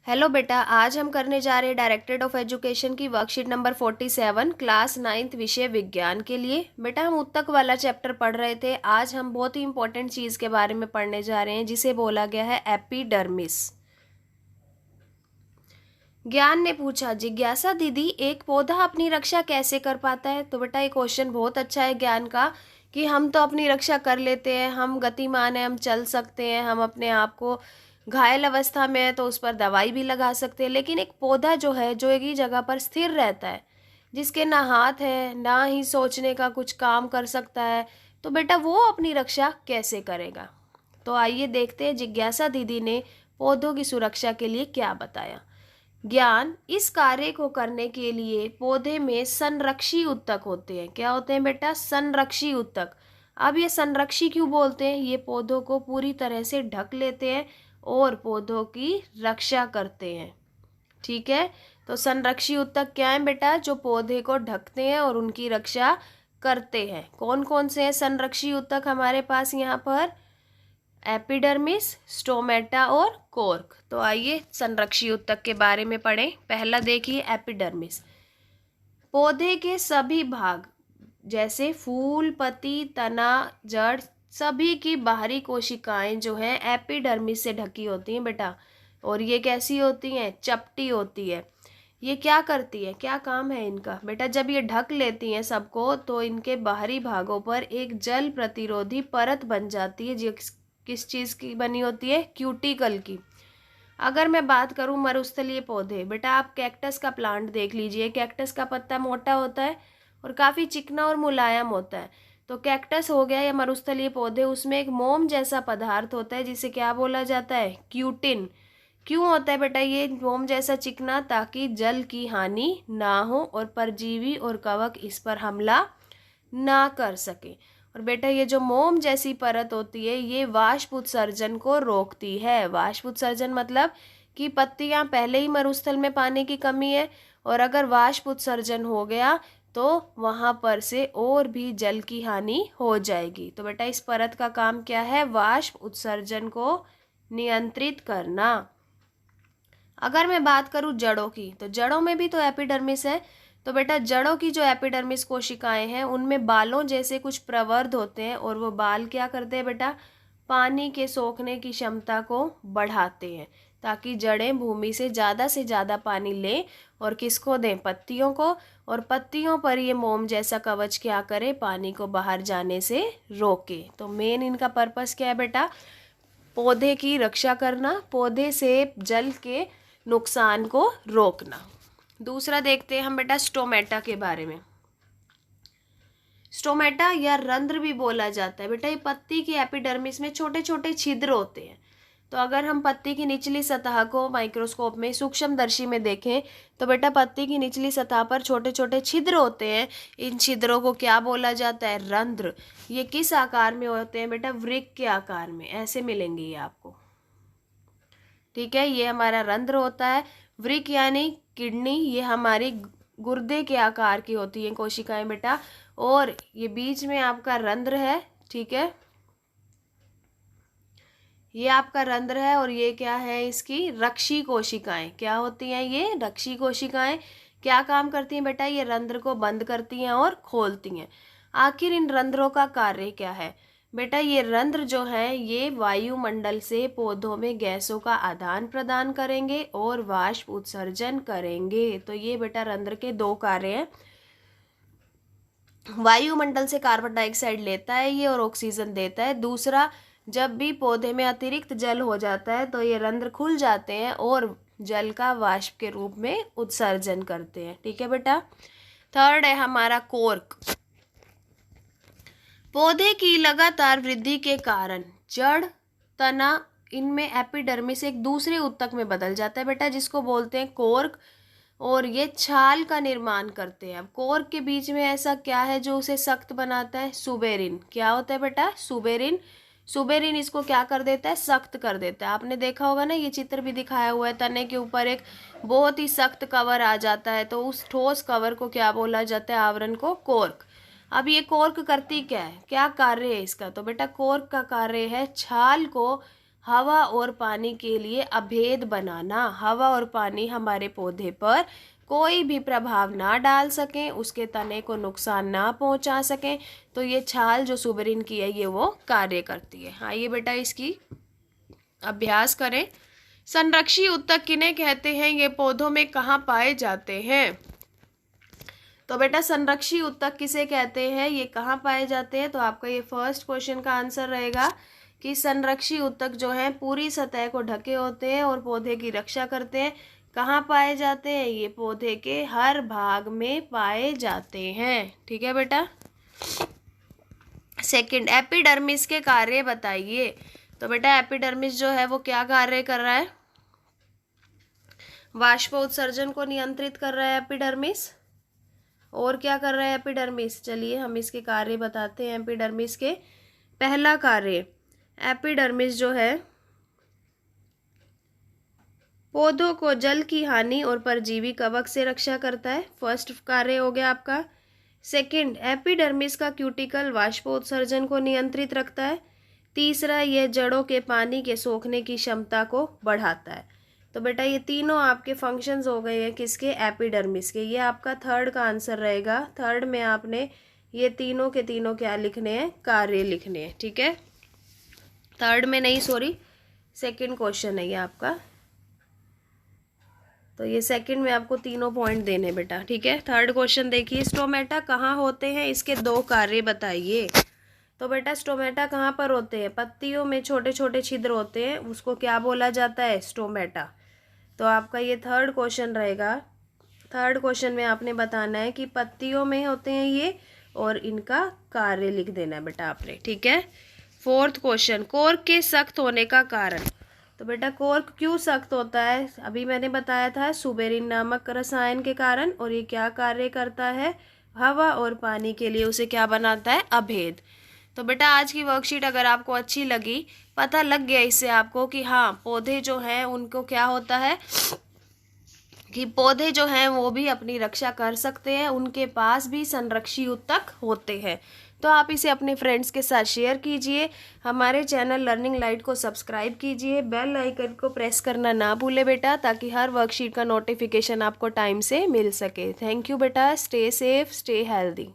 Hello बेटा, आज हम करने जा रहे हैं डायरेक्टरेट ऑफ एजुकेशन की वर्कशीट नंबर 47 क्लास 9th विषय विज्ञान के लिए। बेटा हम उत्तक वाला चैप्टर पढ़ रहे थे। आज हम बहुत ही इंपॉर्टेंट चीज़ के बारे में पढ़ने जा रहे हैं जिसे बोला गया है एपिडर्मिस। ज्ञान ने पूछा, जिज्ञासा दीदी एक पौधा अपनी रक्षा कैसे कर पाता है? तो बेटा ये क्वेश्चन बहुत अच्छा है ज्ञान का कि हम तो अपनी रक्षा कर लेते हैं, हम गतिमान हैं, हम चल सकते हैं, हम अपने आप को घायल अवस्था में है तो उस पर दवाई भी लगा सकते हैं। लेकिन एक पौधा जो है जो एक ही जगह पर स्थिर रहता है, जिसके ना हाथ है ना ही सोचने का कुछ काम कर सकता है, तो बेटा वो अपनी रक्षा कैसे करेगा? तो आइए देखते हैं जिज्ञासा दीदी ने पौधों की सुरक्षा के लिए क्या बताया। ज्ञान, इस कार्य को करने के लिए पौधे में संरक्षी उत्तक होते हैं। क्या होते हैं बेटा? संरक्षी उत्तक। अब ये संरक्षी क्यों बोलते हैं? ये पौधों को पूरी तरह से ढक लेते हैं और पौधों की रक्षा करते हैं। ठीक है, तो संरक्षी उत्तक क्या है बेटा? जो पौधे को ढकते हैं और उनकी रक्षा करते हैं। कौन कौन से हैं संरक्षी उत्तक हमारे पास यहाँ पर? एपिडर्मिस, स्टोमेटा और कोर्क। तो आइए संरक्षी उत्तक के बारे में पढ़ें। पहला देखिए एपिडर्मिस। पौधे के सभी भाग जैसे फूल, पत्ती, तना, जड़, सभी की बाहरी कोशिकाएं जो हैं एपिडर्मिस से ढकी होती हैं बेटा। और ये कैसी होती हैं? चपटी होती है। ये क्या करती है, क्या काम है इनका? बेटा जब ये ढक लेती हैं सबको तो इनके बाहरी भागों पर एक जल प्रतिरोधी परत बन जाती है जो किस चीज़ की बनी होती है? क्यूटिकल की। अगर मैं बात करूं मरुस्थलीय पौधे, बेटा आप कैक्टस का प्लांट देख लीजिए। कैक्टस का पत्ता मोटा होता है और काफ़ी चिकना और मुलायम होता है। तो कैक्टस हो गया या मरुस्थलीय पौधे, उसमें एक मोम जैसा पदार्थ होता है जिसे क्या बोला जाता है? क्यूटिन। क्यों होता है बेटा ये मोम जैसा चिकना? ताकि जल की हानि ना हो और परजीवी और कवक इस पर हमला ना कर सके। और बेटा ये जो मोम जैसी परत होती है ये वाष्प उत्सर्जन को रोकती है। वाष्प उत्सर्जन मतलब कि पत्तियां पहले ही मरुस्थल में पानी की कमी है और अगर वाष्प उत्सर्जन हो गया तो वहां पर से और भी जल की हानि हो जाएगी। तो बेटा इस परत का काम क्या है? वाष्प उत्सर्जन को नियंत्रित करना। अगर मैं बात करूं जड़ों की, तो जड़ों में भी तो एपिडर्मिस है। तो बेटा जड़ों की जो एपिडर्मिस कोशिकाएं हैं उनमें बालों जैसे कुछ प्रवर्ध होते हैं और वो बाल क्या करते हैं बेटा? पानी के सोखने की क्षमता को बढ़ाते हैं ताकि जड़ें भूमि से ज़्यादा पानी लें और किसको दें? पत्तियों को। और पत्तियों पर ये मोम जैसा कवच क्या करे? पानी को बाहर जाने से रोके। तो मेन इनका पर्पस क्या है बेटा? पौधे की रक्षा करना, पौधे से जल के नुकसान को रोकना। दूसरा देखते हैं हम बेटा स्टोमेटा के बारे में। स्टोमेटा या रंध्र भी बोला जाता है बेटा। ये पत्ती की एपिडर्मिस में छोटे छोटे छिद्र होते हैं। तो अगर हम पत्ती की निचली सतह को माइक्रोस्कोप में सूक्ष्मदर्शी में देखें तो बेटा पत्ती की निचली सतह पर छोटे छोटे छिद्र होते हैं। इन छिद्रों को क्या बोला जाता है? रंध्र। ये किस आकार में होते हैं बेटा? वृक्क के आकार में, ऐसे मिलेंगे ये आपको। ठीक है, ये हमारा रंध्र होता है। वृक्क यानी किडनी, ये हमारी गुर्दे के आकार की होती है कोशिकाएं बेटा। और ये बीच में आपका रंध्र है। ठीक है, ये आपका रंध्र है और ये क्या है? इसकी रक्षी कोशिकाएं। क्या होती हैं ये? रक्षी कोशिकाएं। क्या काम करती हैं बेटा? ये रंध्र को बंद करती हैं और खोलती हैं। आखिर इन रंध्रों का कार्य क्या है बेटा? ये रंध्र जो है ये वायुमंडल से पौधों में गैसों का आदान प्रदान करेंगे और वाष्प उत्सर्जन करेंगे। तो ये बेटा रंध्र के दो कार्य हैं। वायुमंडल से कार्बन डाइऑक्साइड लेता है ये और ऑक्सीजन देता है। दूसरा, जब भी पौधे में अतिरिक्त जल हो जाता है तो ये रंध्र खुल जाते हैं और जल का वाष्प के रूप में उत्सर्जन करते हैं। ठीक है बेटा। थर्ड है हमारा कोर्क। पौधे की लगातार वृद्धि के कारण जड़, तना, इनमें एपिडर्मिस एक दूसरे उत्तक में बदल जाता है बेटा जिसको बोलते हैं कोर्क। और ये छाल का निर्माण करते हैं। अब कोर्क के बीच में ऐसा क्या है जो उसे सख्त बनाता है? सुबेरिन। क्या होता है बेटा? सुबेरिन। सुबेरिन इसको क्या कर देता है? सख्त कर देता है। आपने देखा होगा ना, ये चित्र भी दिखाया हुआ है, तने के ऊपर एक बहुत ही सख्त कवर आ जाता है तो उस ठोस कवर को क्या बोला जाता है? आवरण को कोर्क। अब ये कोर्क करती क्या है? क्या कार्य है इसका? तो बेटा कोर्क का कार्य है छाल को हवा और पानी के लिए अभेद बनाना। हवा और पानी हमारे पौधे पर कोई भी प्रभाव ना डाल सकें, उसके तने को नुकसान ना पहुंचा सकें, तो ये छाल जो सुबेरिन की है ये वो कार्य करती है। हाँ, ये बेटा इसकी अभ्यास करें। संरक्षी ऊतक किन्हें कहते हैं, ये पौधों में कहाँ पाए जाते हैं? तो बेटा संरक्षी ऊतक किसे कहते हैं, ये कहाँ पाए जाते हैं? तो आपका ये फर्स्ट क्वेश्चन का आंसर रहेगा कि संरक्षी ऊतक जो है पूरी सतह को ढके होते हैं और पौधे की रक्षा करते हैं। कहाँ पाए जाते हैं? ये पौधे के हर भाग में पाए जाते हैं। ठीक है बेटा। सेकंड, एपिडर्मिस के कार्य बताइए। तो बेटा एपिडर्मिस जो है वो क्या कार्य कर रहा है? वाष्पोत्सर्जन को नियंत्रित कर रहा है एपिडर्मिस। और क्या कर रहा है एपिडर्मिस? चलिए हम इसके कार्य बताते हैं एपिडर्मिस के। पहला कार्य, एपिडर्मिस जो है पौधों को जल की हानि और परजीवी कवक से रक्षा करता है। फर्स्ट कार्य हो गया आपका। सेकंड, एपिडर्मिस का क्यूटिकल वाष्पोत्सर्जन को नियंत्रित रखता है। तीसरा, यह जड़ों के पानी के सोखने की क्षमता को बढ़ाता है। तो बेटा ये तीनों आपके फंक्शंस हो गए हैं किसके? एपिडर्मिस के। ये आपका थर्ड का आंसर रहेगा। थर्ड में आपने ये तीनों के तीनों क्या लिखने हैं? कार्य लिखने हैं। ठीक है, थर्ड में नहीं, सॉरी, सेकंड क्वेश्चन है ये आपका। तो ये सेकंड में आपको तीनों पॉइंट देने बेटा। ठीक है, थर्ड क्वेश्चन देखिए, स्टोमेटा कहाँ होते हैं, इसके दो कार्य बताइए। तो बेटा स्टोमेटा कहाँ पर होते हैं? पत्तियों में छोटे छोटे छिद्र होते हैं, उसको क्या बोला जाता है? स्टोमेटा। तो आपका ये थर्ड क्वेश्चन रहेगा। थर्ड क्वेश्चन में आपने बताना है कि पत्तियों में होते हैं ये, और इनका कार्य लिख देना है बेटा आपने। ठीक है। फोर्थ क्वेश्चन, कोर्क के सख्त होने का कारण। तो बेटा कोर्क क्यों सख्त होता है? अभी मैंने बताया था, सुबेरिन नामक रसायन के कारण। और ये क्या कार्य करता है? हवा और पानी के लिए उसे क्या बनाता है? अभेद। तो बेटा आज की वर्कशीट अगर आपको अच्छी लगी, पता लग गया इससे आपको कि हाँ पौधे जो हैं उनको क्या होता है कि पौधे जो हैं वो भी अपनी रक्षा कर सकते हैं, उनके पास भी संरक्षी ऊतक होते हैं। तो आप इसे अपने फ्रेंड्स के साथ शेयर कीजिए। हमारे चैनल लर्निंग लाइट को सब्सक्राइब कीजिए। बेल आइकन को प्रेस करना ना भूले बेटा, ताकि हर वर्कशीट का नोटिफिकेशन आपको टाइम से मिल सके। थैंक यू बेटा। Stay safe, stay healthy.